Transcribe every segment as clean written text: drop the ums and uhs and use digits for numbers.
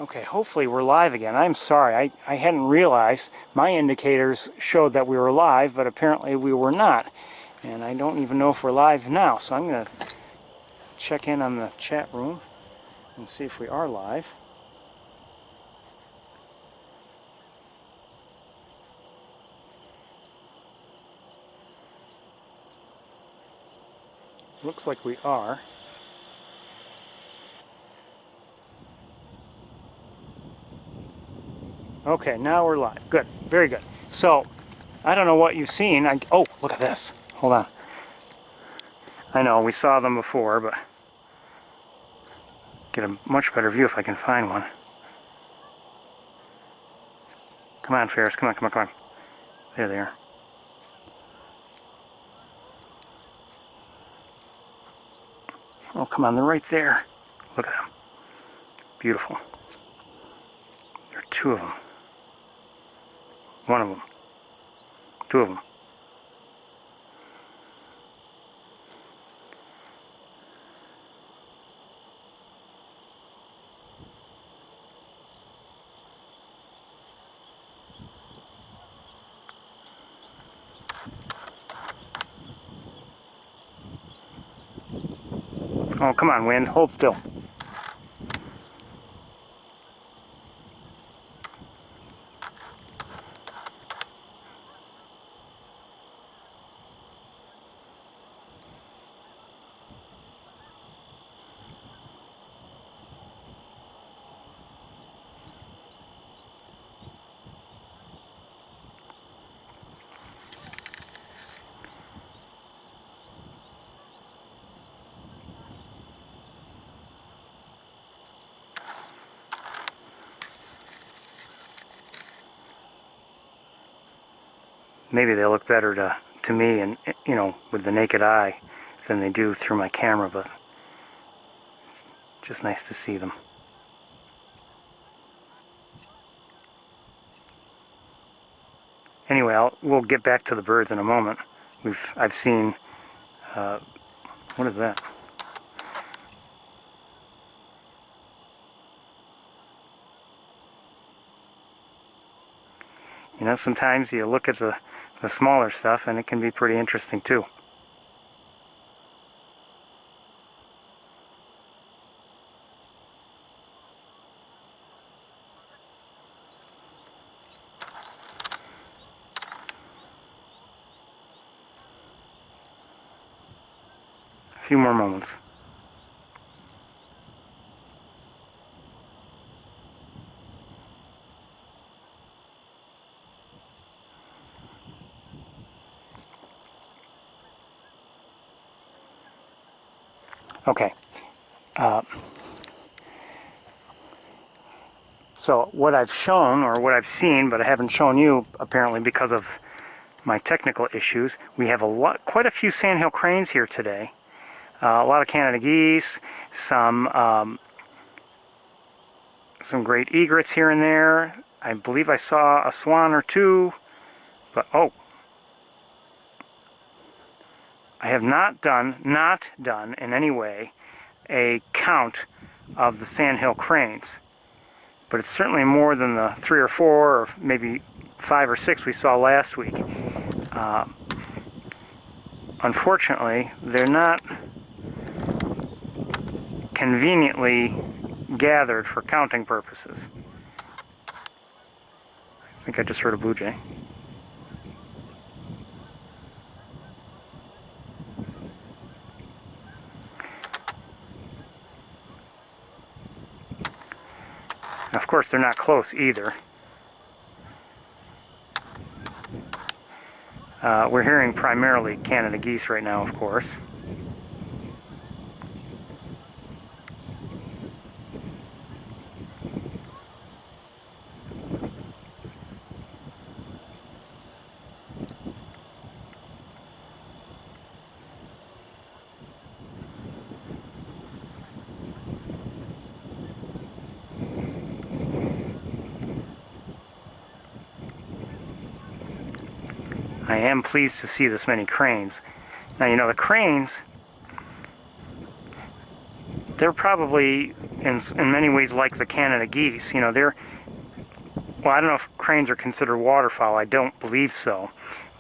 Okay, hopefully we're live again. I'm sorry, I hadn't realized. My indicators showed that we were live, but apparently we were not. And I don't even know if we're live now, so I'm going to check in on the chat room and see if we are live. Looks like we are. Okay, now we're live. Good, very good. So, I don't know what you've seen. Oh, look at this. Hold on. I know, we saw them before, but get a much better view if I can find one. Come on, Ferris. Come on, come on, come on. There they are. Oh, come on, they're right there. Look at them. Beautiful. There are two of them. One of them. Two of them. Oh, come on, wind. Hold still. Maybe they look better to me and, you know, with the naked eye than they do through my camera, but just nice to see them. Anyway, we'll get back to the birds in a moment. I've seen, what is that? You know, sometimes you look at the smaller stuff and it can be pretty interesting too. A few more moments. Okay. So what I've shown, or what I've seen, but I haven't shown you apparently because of my technical issues, we have quite a few Sandhill Cranes here today. A lot of Canada Geese, some great egrets here and there. I believe I saw a swan or two, but oh, I have not done in any way a count of the Sandhill Cranes, but it's certainly more than the 3 or 4 or maybe 5 or 6 we saw last week. Unfortunately, they're not conveniently gathered for counting purposes. I think I just heard a blue jay. Of course, they're not close either. We're hearing primarily Canada Geese right now, of course. I am pleased to see this many cranes. Now, you know, the cranes, they're probably in many ways like the Canada geese. You know, well, I don't know if cranes are considered waterfowl. I don't believe so.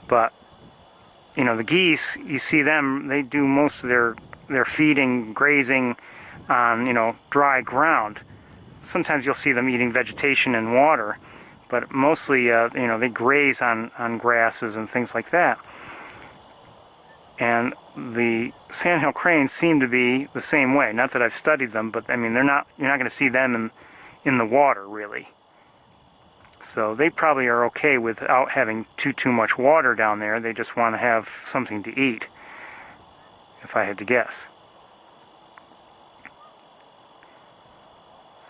But, you know, the geese, you see them, they do most of their feeding, grazing on, you know, dry ground. Sometimes you'll see them eating vegetation and water, but mostly, you know, they graze on grasses and things like that. And the Sandhill Cranes seem to be the same way. Not that I've studied them, but I mean, you're not going to see them in the water, really. So they probably are okay without having too much water down there. They just want to have something to eat, if I had to guess.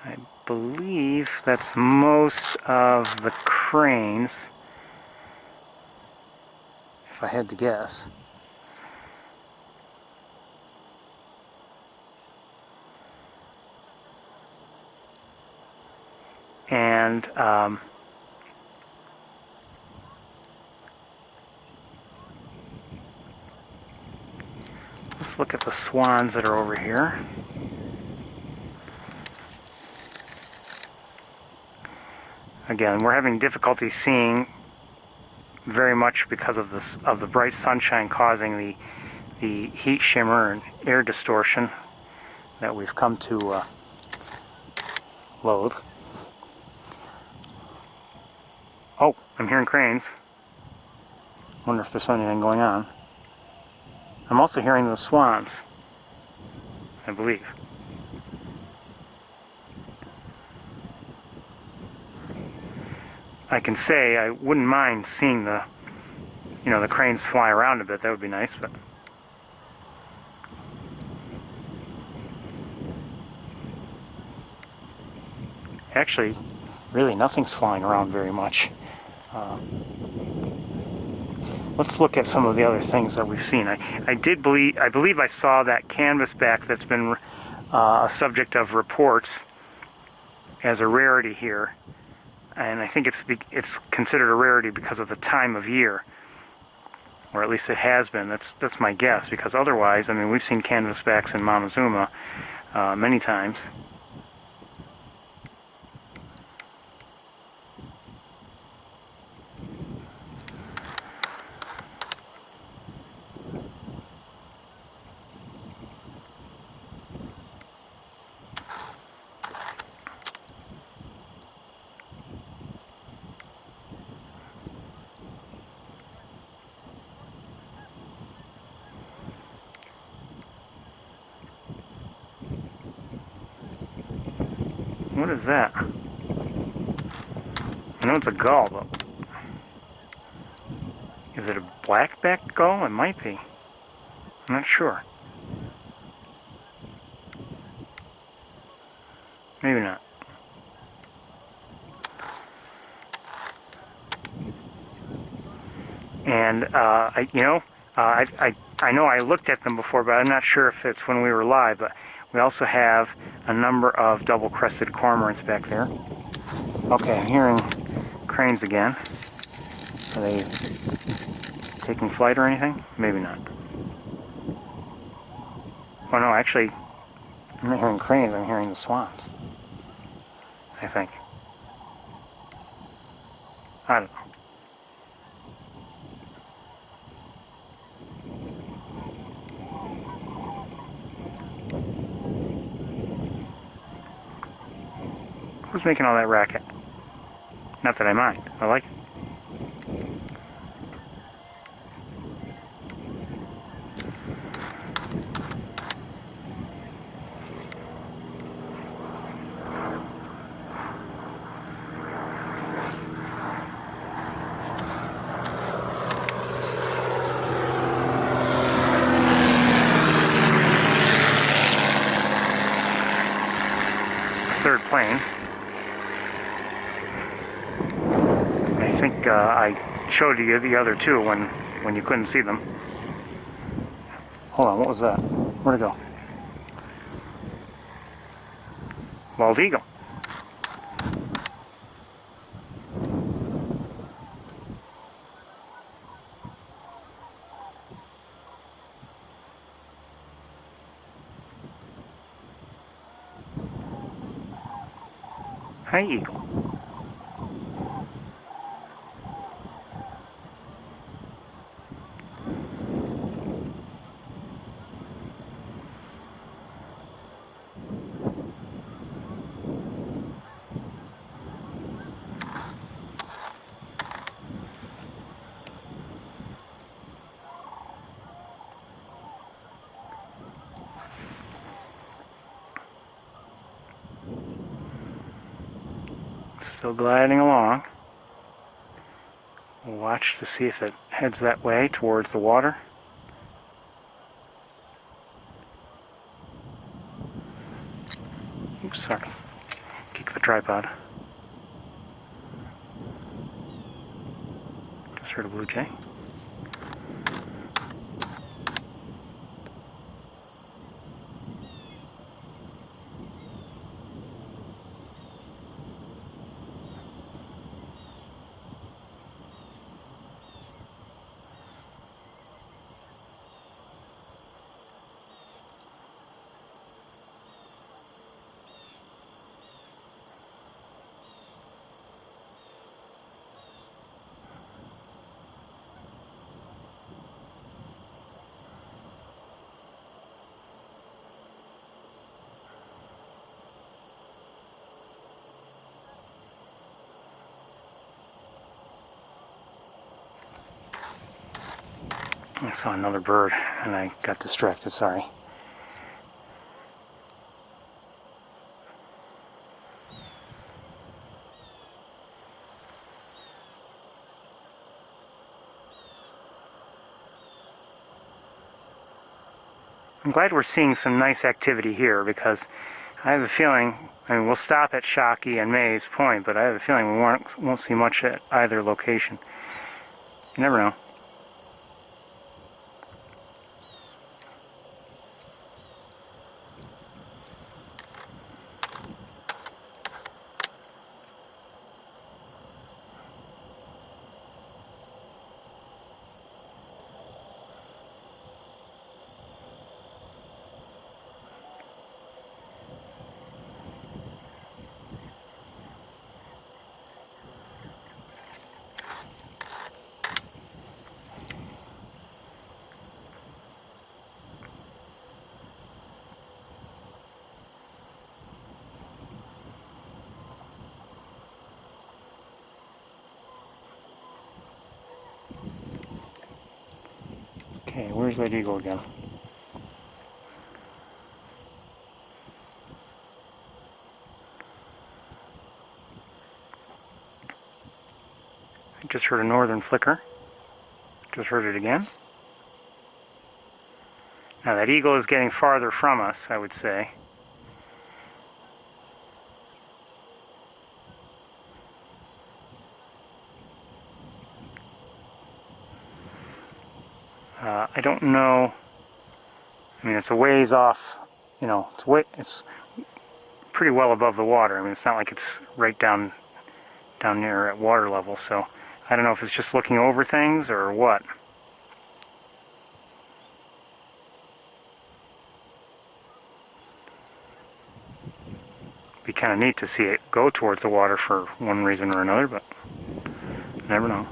I believe that's most of the cranes, if I had to guess. And let's look at the swans that are over here. Again, we're having difficulty seeing very much because of the bright sunshine causing the heat shimmer and air distortion that we've come to loathe. Oh, I'm hearing cranes. Wonder if there's anything going on. I'm also hearing the swans, I believe. I can say I wouldn't mind seeing the cranes fly around a bit. That would be nice, but actually, really nothing's flying around very much. Let's look at some of the other things that we've seen. I believe I saw that canvasback that's been a subject of reports as a rarity here, and I think it's considered a rarity because of the time of year, or at least it has been. That's my guess, because otherwise, I mean, we've seen canvasbacks in Montezuma many times. What is that? I know it's a gull, but is it a blackback gull? It might be. I'm not sure. Maybe not. And I know I looked at them before, but I'm not sure if it's when we were live. But we also have a number of double-crested cormorants back there. Okay, I'm hearing cranes again. Are they taking flight or anything? Maybe not. Oh no, actually, I'm not hearing cranes. I'm hearing the swans, I think. I don't know. Who's making all that racket? Not that I mind. I like it. Third plane. I think I showed you the other two when you couldn't see them. Hold on, what was that? Where'd it go? Bald eagle. Hi, eagle. Still gliding along. We'll watch to see if it heads that way towards the water. Oops, sorry. Kick the tripod. Just heard a blue jay. I saw another bird and I got distracted, sorry. I'm glad we're seeing some nice activity here because I have a feeling, I mean, we'll stop at Shockey and Mays Point, but I have a feeling we won't see much at either location. You never know. Okay, where's that eagle again? I just heard a northern flicker. Just heard it again. Now that eagle is getting farther from us, I would say. I don't know. I mean, it's a ways off. You know, it's pretty well above the water. I mean, it's not like it's right down near at water level. So I don't know if it's just looking over things or what. Be kind of neat to see it go towards the water for one reason or another, but you never know.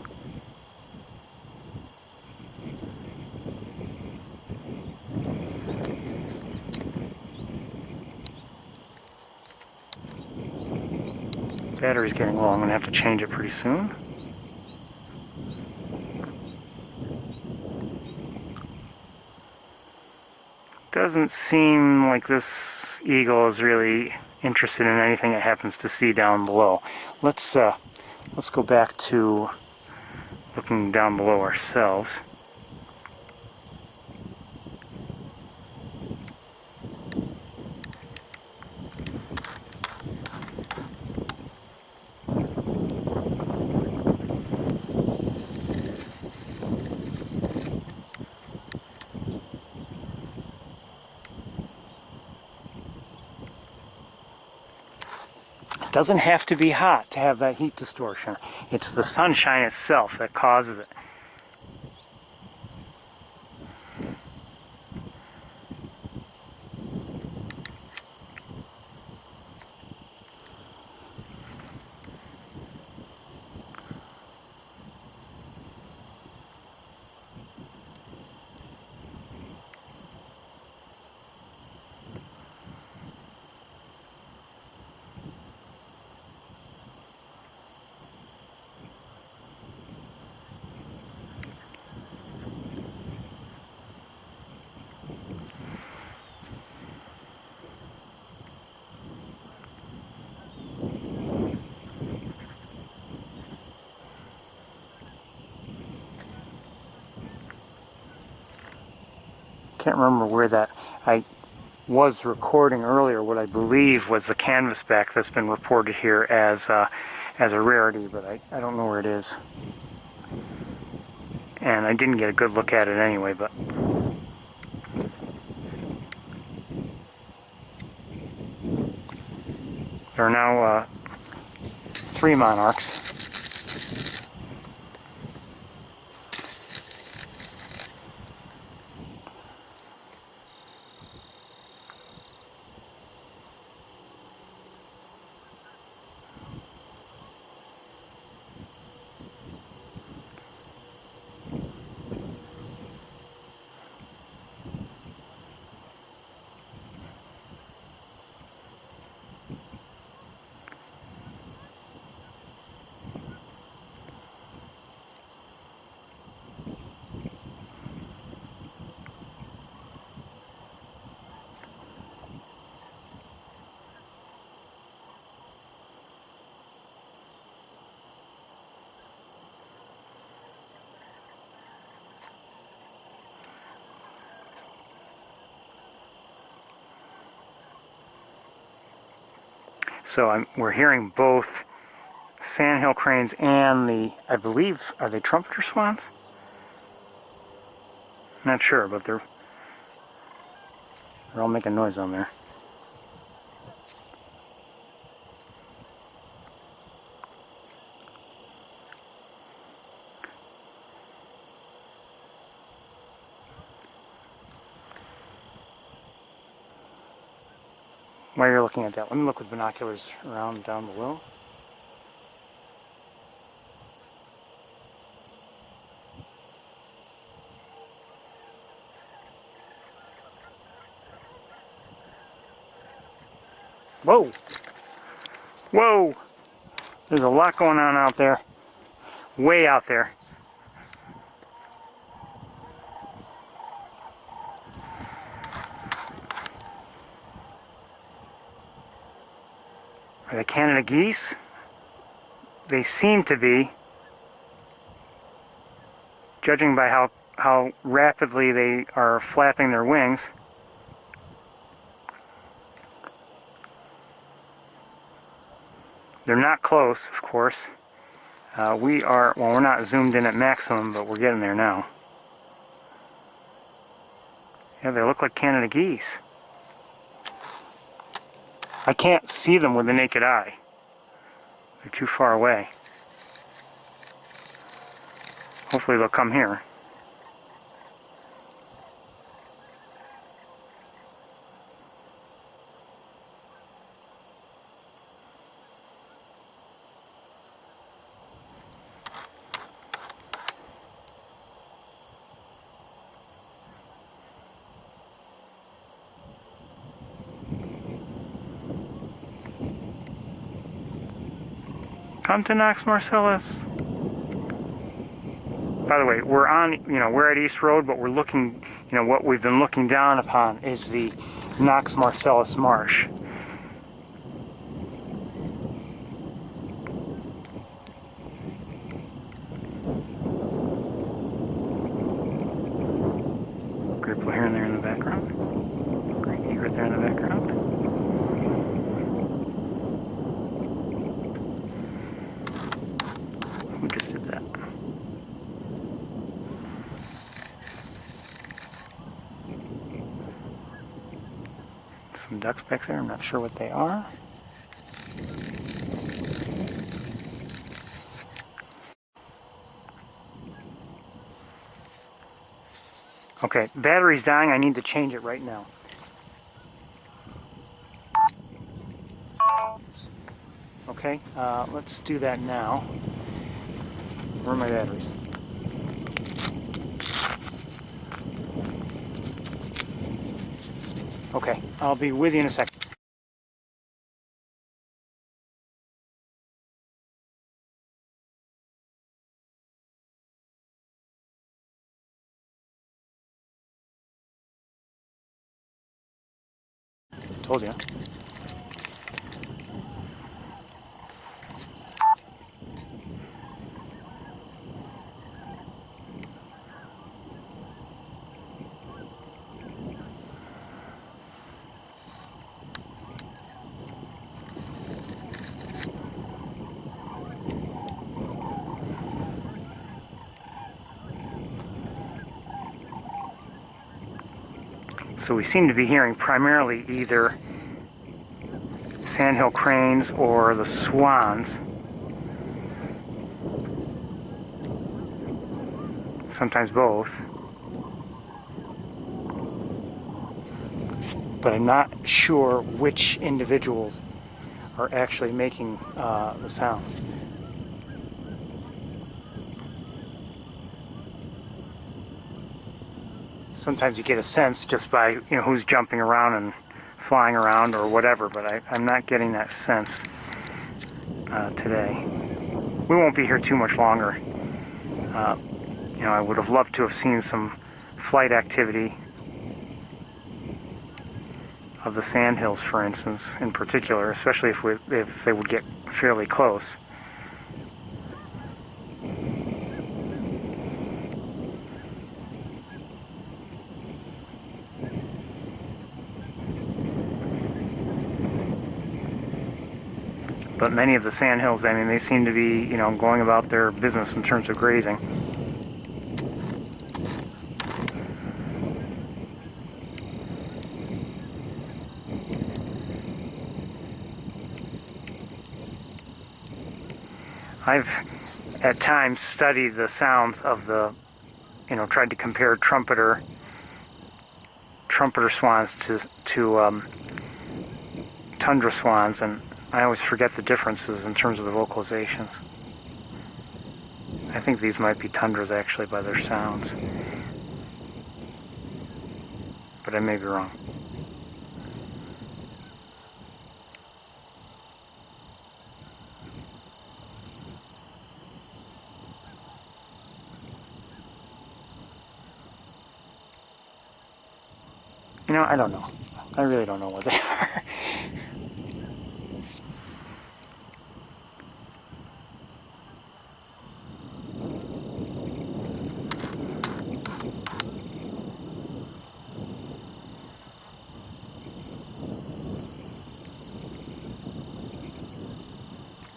Battery's getting low. I'm going to have to change it pretty soon. Doesn't seem like this eagle is really interested in anything it happens to see down below. Let's go back to looking down below ourselves. It doesn't have to be hot to have that heat distortion. It's the sunshine itself that causes it. can't remember where that, I was recording earlier what I believe was the canvasback that's been reported here as a rarity, but I don't know where it is. And I didn't get a good look at it anyway, but there are now 3 monarchs. So we're hearing both Sandhill Cranes and the, I believe, are they Trumpeter Swans? Not sure, but they're all making noise on there. While you're looking at that, let me look with binoculars around down below. Whoa! Whoa! There's a lot going on out there. Way out there. Are they Canada geese? They seem to be, judging by how rapidly they are flapping their wings. They're not close, of course. We're not zoomed in at maximum, but we're getting there now. Yeah, they look like Canada geese. I can't see them with the naked eye. They're too far away. Hopefully they'll come here. Come to Knox Marcellus. By the way, we're at East Road, but we're looking, what we've been looking down upon is the Knox Marcellus Marsh. Grapevine here and there in the background. Great egret there in the background. Who just did that? Some ducks back there, I'm not sure what they are. Okay, battery's dying, I need to change it right now. Okay, let's do that now. Where are my batteries? Okay, I'll be with you in a second. Told you. So we seem to be hearing primarily either Sandhill Cranes or the Swans. Sometimes both. But I'm not sure which individuals are actually making the sounds. Sometimes you get a sense just by who's jumping around and flying around or whatever, but I'm not getting that sense today. We won't be here too much longer. I would have loved to have seen some flight activity of the sandhills, for instance, in particular, especially if they would get fairly close. But many of the sandhills, I mean, they seem to be, going about their business in terms of grazing. I've at times studied the sounds of the, tried to compare trumpeter swans to tundra swans, and I always forget the differences in terms of the vocalizations. I think these might be tundras actually by their sounds, but I may be wrong. I don't know. I really don't know what they are.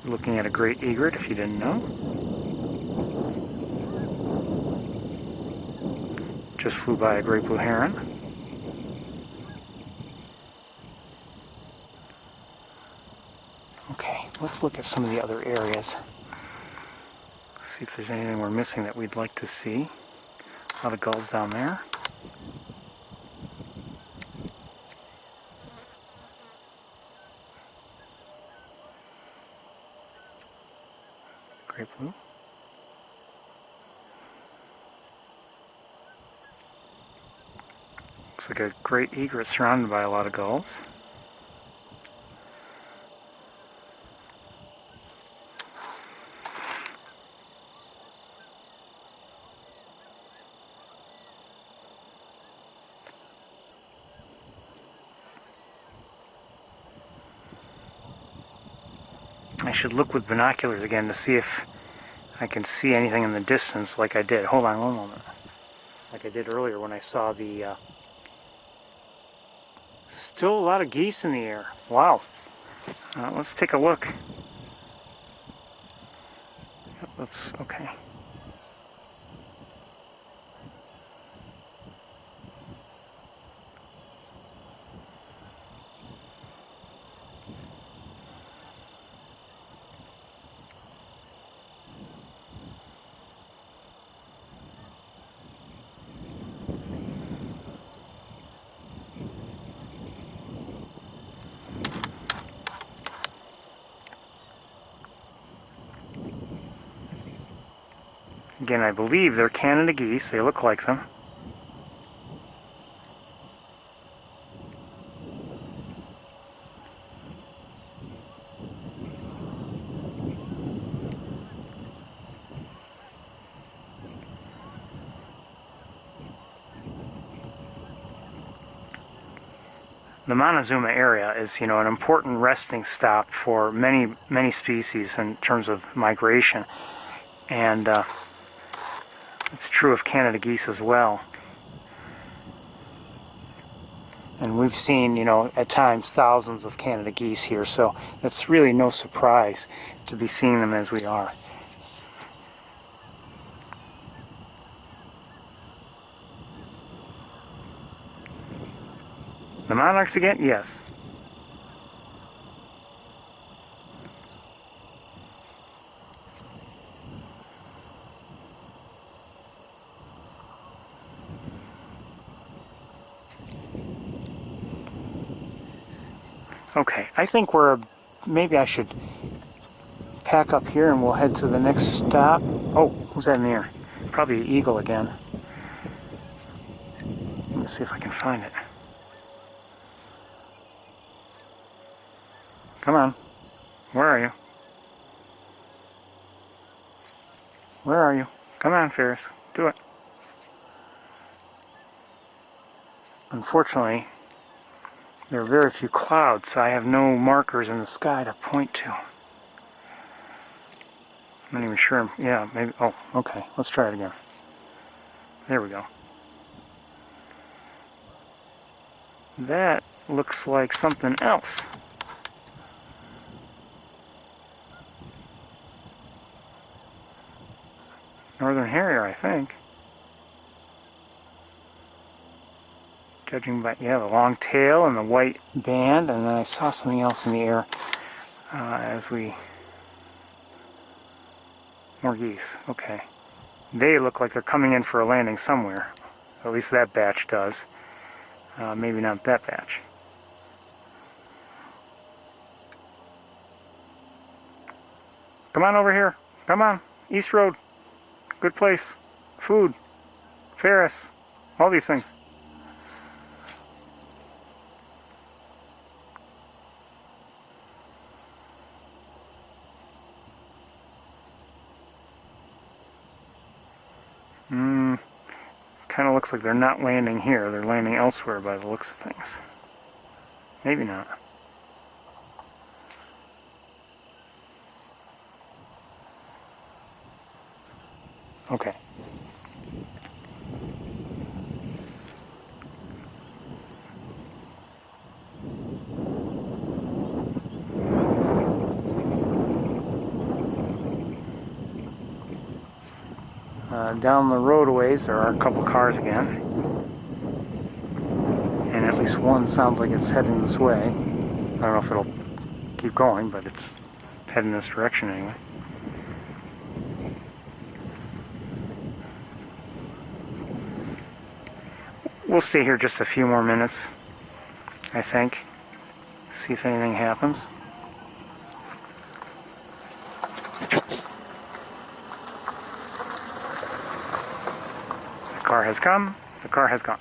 Looking at a great egret, if you didn't know. Just flew by a great blue heron. Okay, let's look at some of the other areas. See if there's anything we're missing that we'd like to see. A lot of gulls down there. Great blue. Looks like a great egret surrounded by a lot of gulls. I should look with binoculars again to see if I can see anything in the distance like I did. Hold on one moment. Like I did earlier when I saw the... Still a lot of geese in the air. Wow. Let's take a look. Let's... Okay. Again, I believe they're Canada geese. They look like them. The Montezuma area is, an important resting stop for many species in terms of migration, and it's true of Canada geese as well. And we've seen, at times thousands of Canada geese here, so it's really no surprise to be seeing them as we are. The monarchs again? Yes. Okay, I think maybe I should pack up here and we'll head to the next stop. Oh, who's that in the air? Probably an eagle again. Let me see if I can find it. Come on. Where are you? Where are you? Come on, Ferris. Do it. Unfortunately, there are very few clouds, so I have no markers in the sky to point to. I'm not even sure. Yeah, maybe. Oh, okay. Let's try it again. There we go. That looks like something else. Northern Harrier, I think. Judging by, yeah, the long tail and the white band, and then I saw something else in the air more geese. Okay. They look like they're coming in for a landing somewhere. At least that batch does. Maybe not that batch. Come on over here. Come on. East Road. Good place. Food. Ferris. All these things. Kind of looks like they're not landing here. They're landing elsewhere by the looks of things. Maybe not. Okay. Down the roadways there are a couple cars again, and at least one sounds like it's heading this way. I don't know if it'll keep going, but it's heading this direction anyway. We'll stay here just a few more minutes, I think. See if anything happens. The car has come, the car has gone.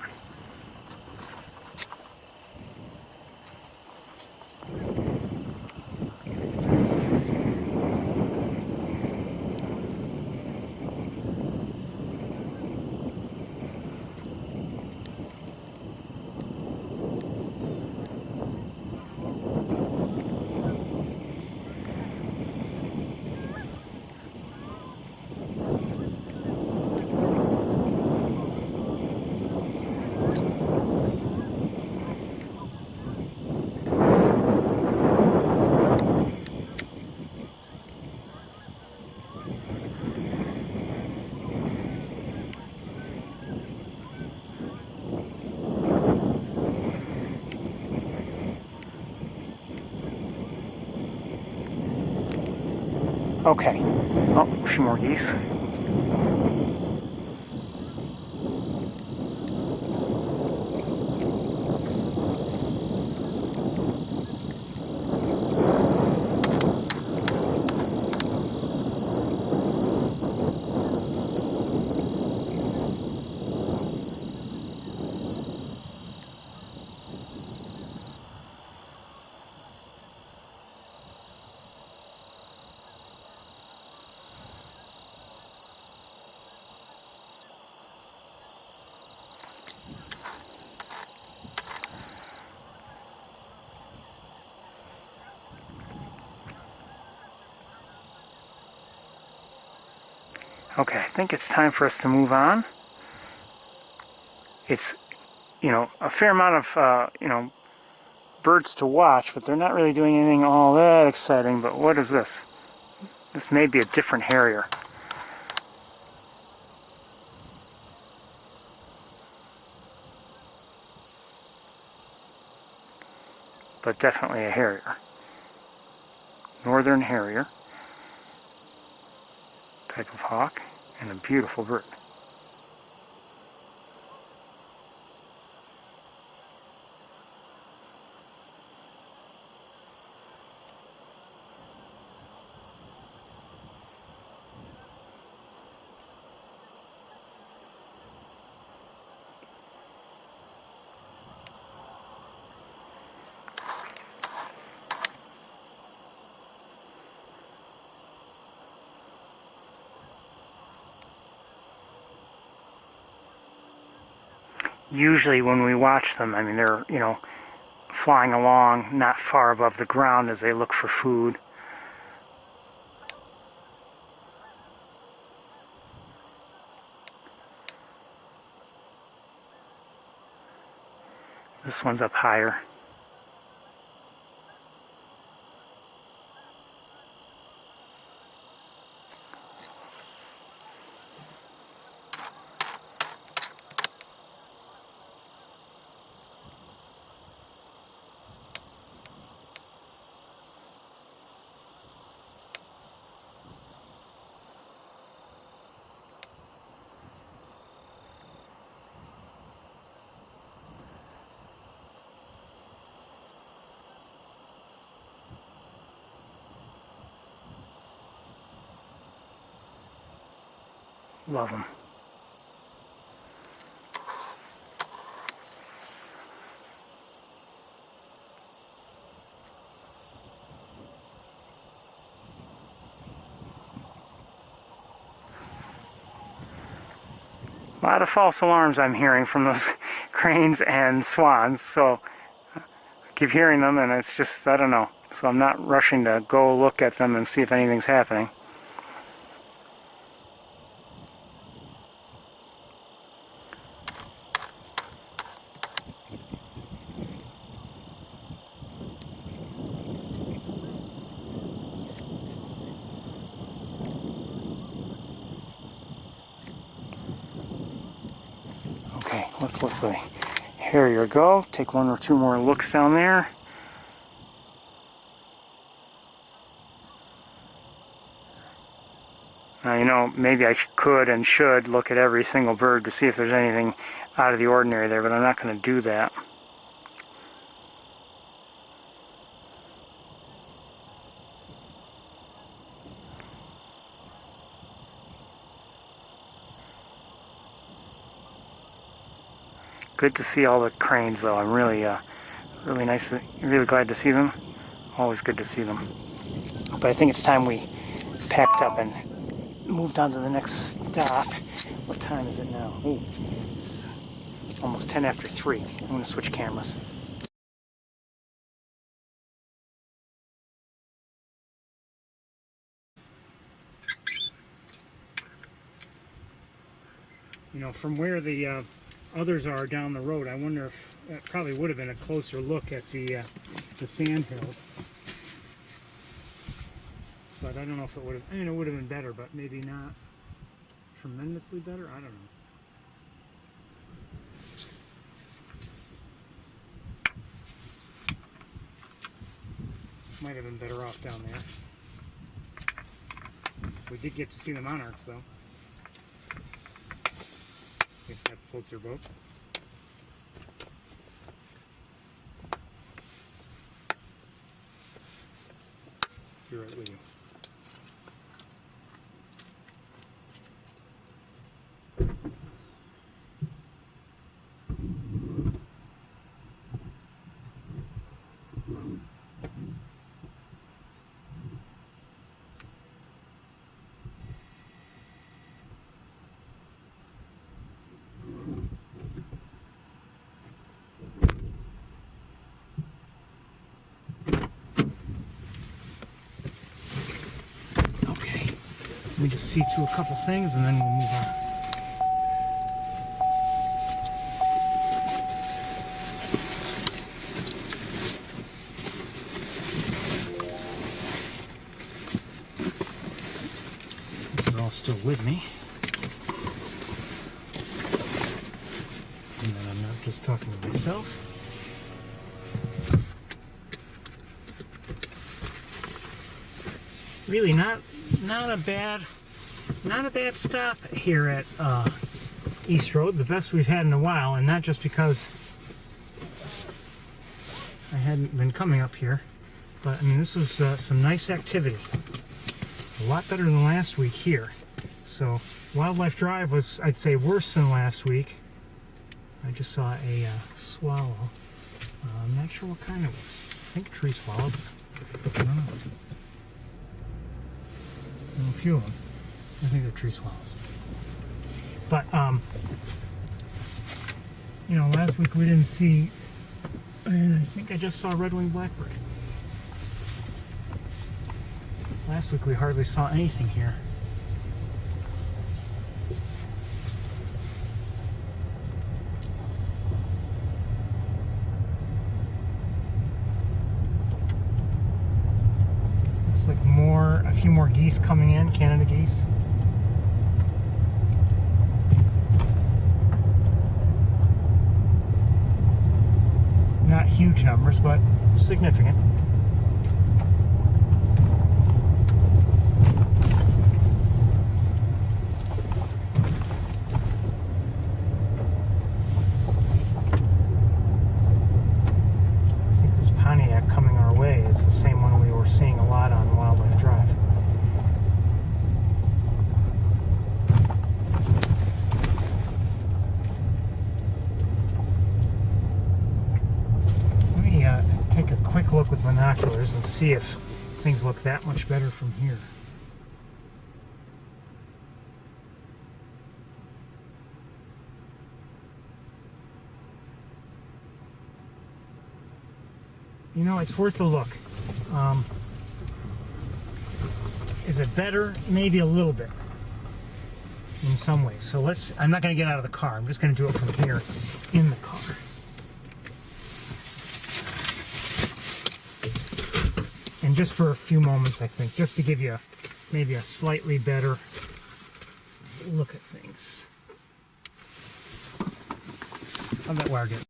Okay. Oh, a few more geese. Okay, I think it's time for us to move on. It's, a fair amount of, birds to watch, but they're not really doing anything all that exciting. But what is this? This may be a different harrier. but definitely a harrier. Northern harrier type of hawk, and a beautiful bird. Usually when we watch them, I mean, they're, you know, flying along not far above the ground as they look for food. This one's up higher. Love them. A lot of false alarms I'm hearing from those cranes and swans, so I keep hearing them, and it's just, I don't know. So I'm not rushing to go look at them and see if anything's happening. Okay, let's let the harrier go. Take one or two more looks down there. Now, you know, maybe I could and should look at every single bird to see if there's anything out of the ordinary there, but I'm not going to do that. Good to see all the cranes, though. I'm really really glad to see them. Always good to see them. But I think it's time we packed up and moved on to the next stop. What time is it now? Ooh, it's almost 10 after 3. I'm going to switch cameras. You know, from where the others are down the road, I wonder if that probably would have been a closer look at the Sandhill. But I don't know if it would have, I mean, it would have been better, but maybe not tremendously better. I don't know. Might have been better off down there. We did get to see the monarchs, though. If that floats your boat. Be right with you. Let me just see to a couple things and then we'll move on. They're all still with me. And then I'm not just talking to myself. really not a bad stop here at East Road. The best we've had in a while, and not just because I hadn't been coming up here, but I mean this was some nice activity. A lot better than last week here. So Wildlife Drive was, I'd say, worse than last week. I just saw a swallow. I'm not sure what kind it was. I think a tree swallow. I don't know. A few of them. I think they're tree swallows. But, you know, last week we didn't see, I think I just saw a red-winged blackbird. Last week we hardly saw anything here. Looks like a few more geese coming in, Canada geese. Not huge numbers, but significant. Seeing a lot on Wildlife Drive. Let me take a quick look with binoculars and see if things look that much better from here. You know, it's worth a look. Is it better? Maybe a little bit in some ways. So I'm not going to get out of the car. I'm just going to do it from here in the car. And just for a few moments, I think, just to give you maybe a slightly better look at things. How'd that wire get?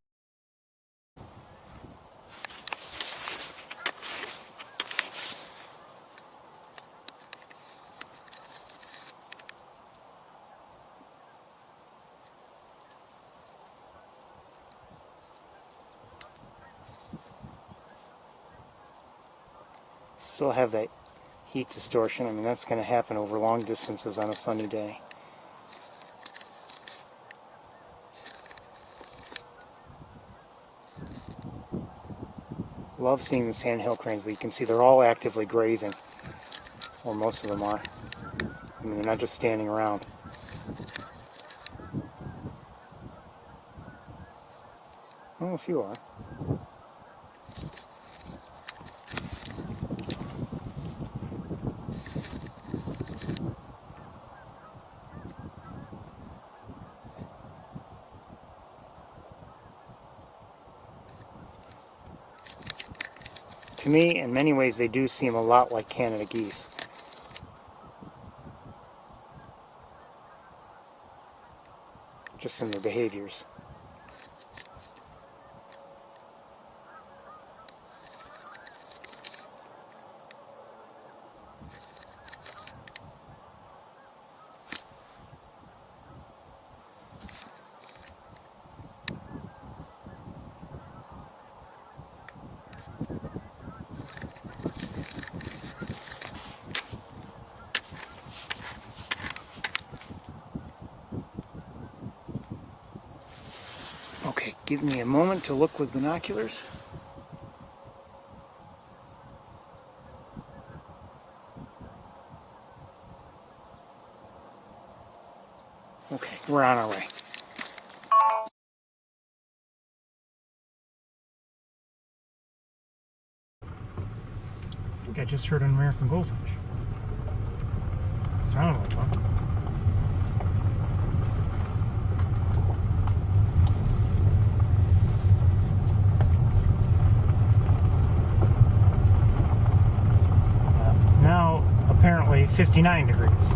Still have that heat distortion. I mean, that's going to happen over long distances on a sunny day. Love seeing the Sandhill Cranes, but you can see they're all actively grazing, or most of them are. I mean, they're not just standing around. Oh, a few are. To me, in many ways, they do seem a lot like Canada geese. Just in their behaviors. Okay, give me a moment to look with binoculars. Okay, we're on our way. I think I just heard an American goldfinch. Sounded like one. Apparently 59 degrees.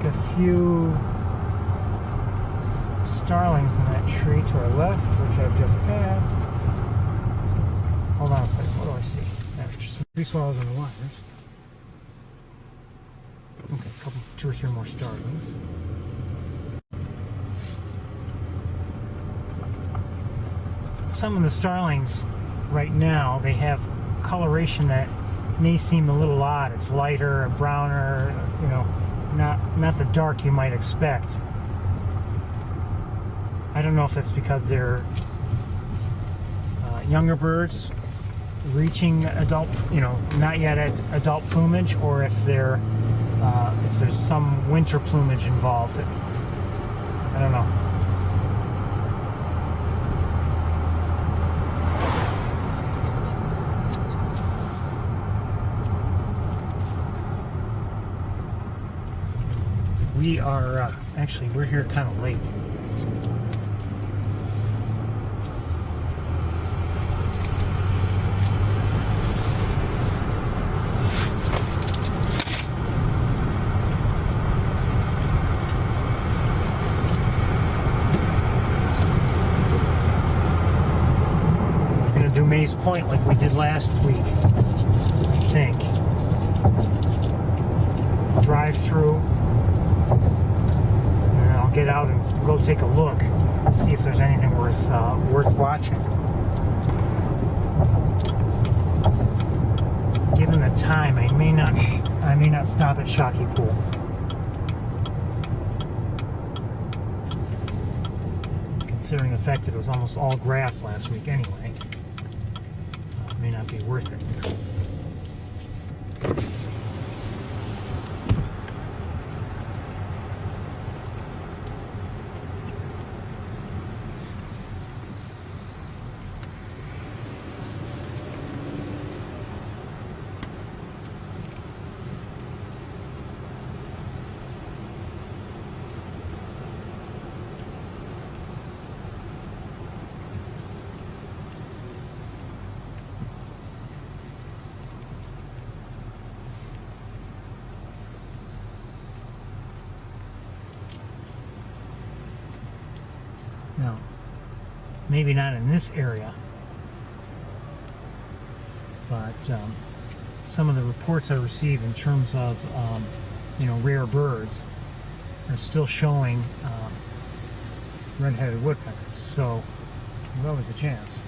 like a few starlings in that tree to our left, which I've just passed. Hold on a second. What do I see? There's some tree swallows in the wires. Okay, a couple, 2 or 3 more starlings. Some of the starlings right now, they have coloration that may seem a little odd. It's lighter, browner, you know, not the dark you might expect. I don't know if that's because they're younger birds reaching adult, you know, not yet at adult plumage, or if they're if there's some winter plumage involved. I don't know. We are, actually, we're here kind of late. We're going to do Maze Point like we did last week, I think. Drive through. Get out and go take a look, see if there's anything worth watching. Given the time, I may not stop at Shockey Pool. Considering the fact that it was almost all grass last week anyway, it may not be worth it. Now, maybe not in this area, but some of the reports I received in terms of, you know, rare birds are still showing red-headed woodpeckers. So there's always a chance.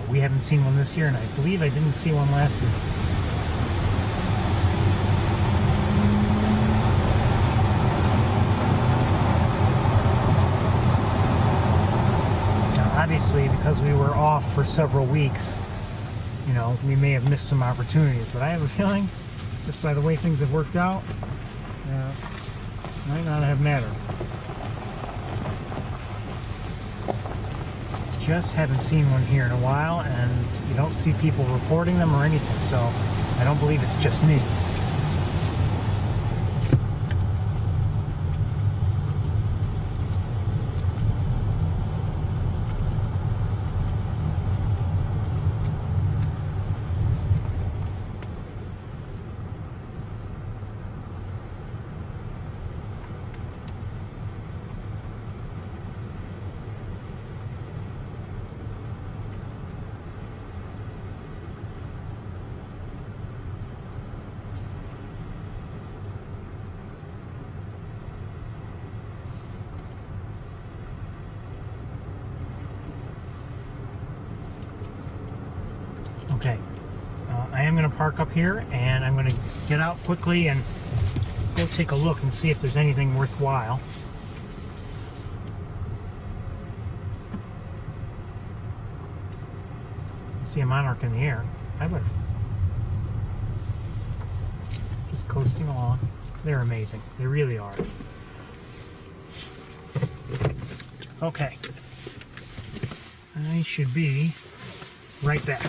We haven't seen one this year, and I believe I didn't see one last year. Now, obviously, because we were off for several weeks, you know, we may have missed some opportunities, but I have a feeling, just by the way things have worked out, might not have mattered. Just haven't seen one here in a while, and you don't see people reporting them or anything, so I don't believe it's just me. Okay, I am going to park up here, and I'm going to get out quickly and go take a look and see if there's anything worthwhile. I see a monarch in the air. I would. Just coasting along. They're amazing. They really are. Okay. I should be right back.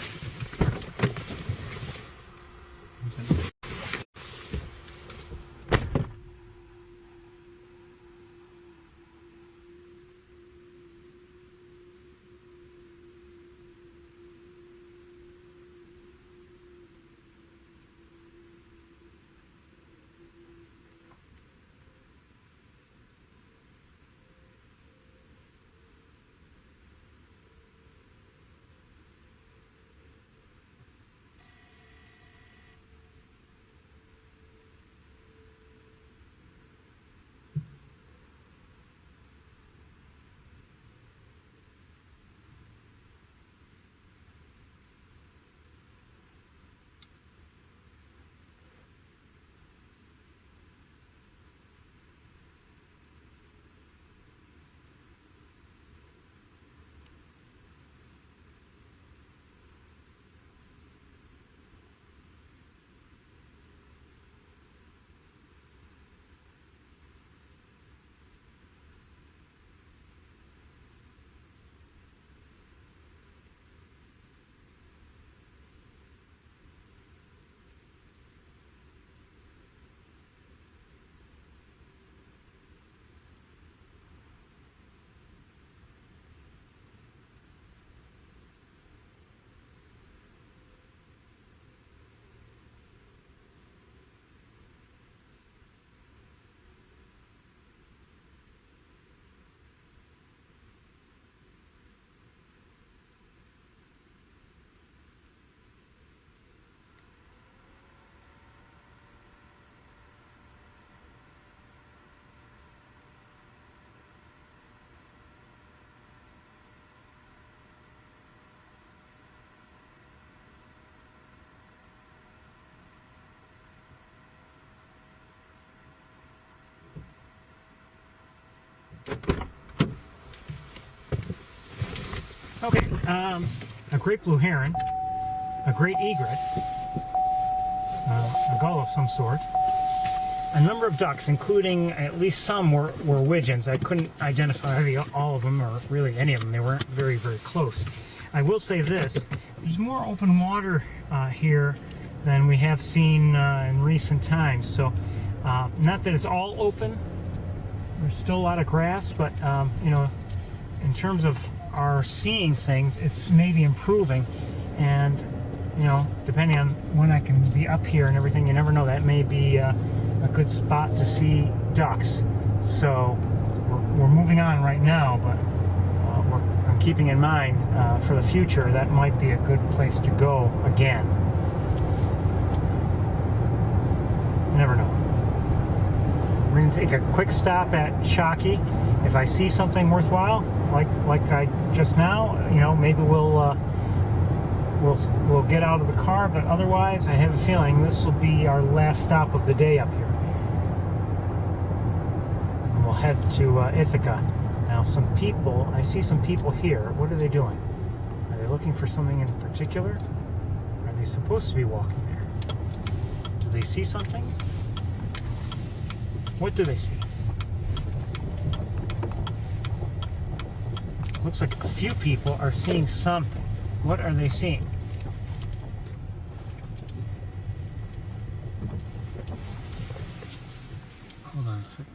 Okay, a great blue heron, a great egret, a gull of some sort, a number of ducks, including at least some were widgeons. I couldn't identify all of them, or really any of them. They weren't very, very close. I will say this, there's more open water here than we have seen in recent times. So, not that it's all open, there's still a lot of grass, but, you know, in terms of our seeing things, it's maybe improving. And, you know, depending on when I can be up here and everything, you never know, that may be a good spot to see ducks. So we're moving on right now, but I'm keeping in mind for the future that might be a good place to go again. You never know. We're going to take a quick stop at Shockey. If I see something worthwhile, like I just now, you know, maybe we'll get out of the car. But otherwise, I have a feeling this will be our last stop of the day up here. And we'll head to Ithaca. Now, I see some people here. What are they doing? Are they looking for something in particular? Are they supposed to be walking there? Do they see something? What do they see? Looks like a few people are seeing something. What are they seeing? Hold on a second.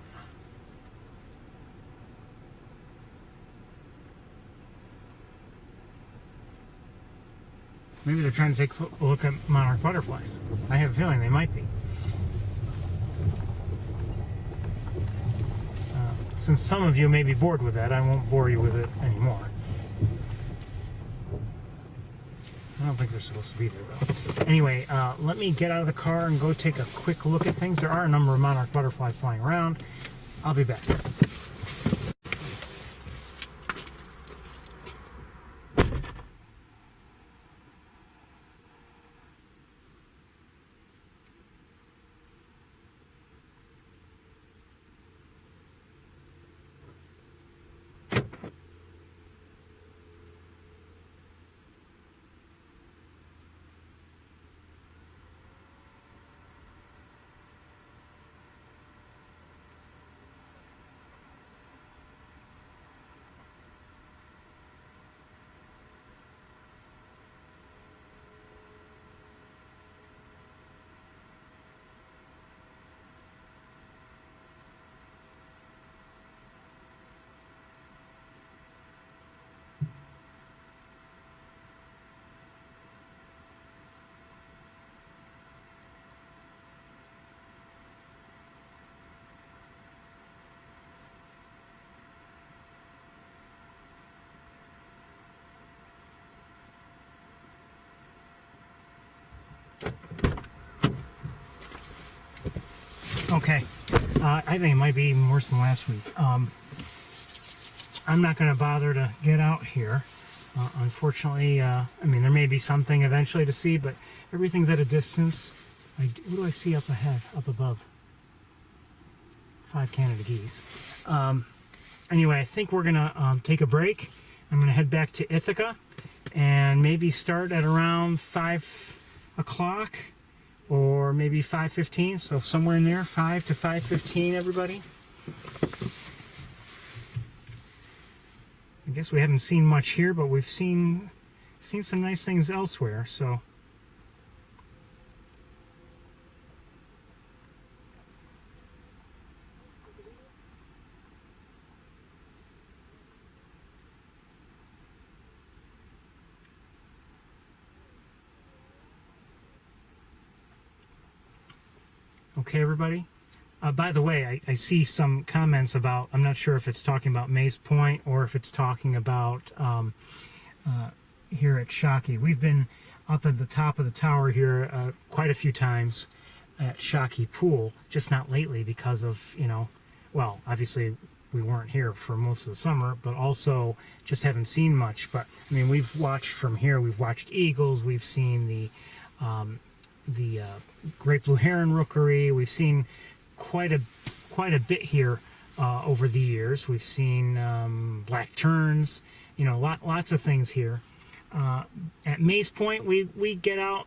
Maybe they're trying to take a look at monarch butterflies. I have a feeling they might be. Since some of you may be bored with that, I won't bore you with it anymore. I don't think they're supposed to be there, though. Anyway, let me get out of the car and go take a quick look at things. There are a number of monarch butterflies flying around. I'll be back. Okay, I think it might be even worse than last week. I'm not going to bother to get out here. Unfortunately, I mean, there may be something eventually to see, but everything's at a distance. What do I see up ahead, up above? 5 Canada geese. Anyway, I think we're going to take a break. I'm going to head back to Ithaca and maybe start at around 5 o'clock. Or maybe 5:15, so somewhere in there, 5 to 5:15, everybody. I guess we haven't seen much here, but we've seen some nice things elsewhere, so. Okay, everybody. By the way, I see some comments about, I'm not sure if it's talking about Mays Point or if it's talking about here at Shockey. We've been up at the top of the tower here quite a few times at Shockey Pool, just not lately because of, you know, well, obviously we weren't here for most of the summer, but also just haven't seen much. But, I mean, we've watched from here, we've watched eagles, we've seen the great blue heron rookery, we've seen quite a bit here over the years. We've seen black terns, you know, lots of things here. At Maze Point, we get out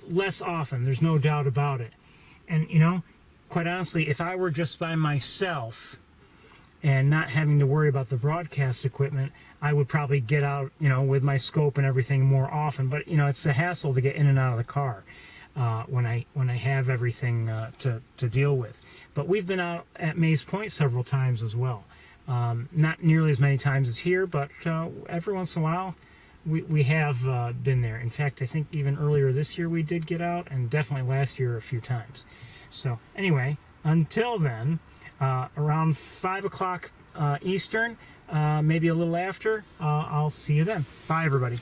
less often. There's no doubt about it. And, you know, quite honestly, if I were just by myself and not having to worry about the broadcast equipment, I would probably get out, you know, with my scope and everything more often. But, you know, it's a hassle to get in and out of the car when I have everything to deal with. But we've been out at Maze Point several times as well. Not nearly as many times as here, but every once in a while we have been there. In fact, I think even earlier this year we did get out, and definitely last year a few times. So anyway, until then, around 5 o'clock Eastern, maybe a little after, I'll see you then. Bye, everybody.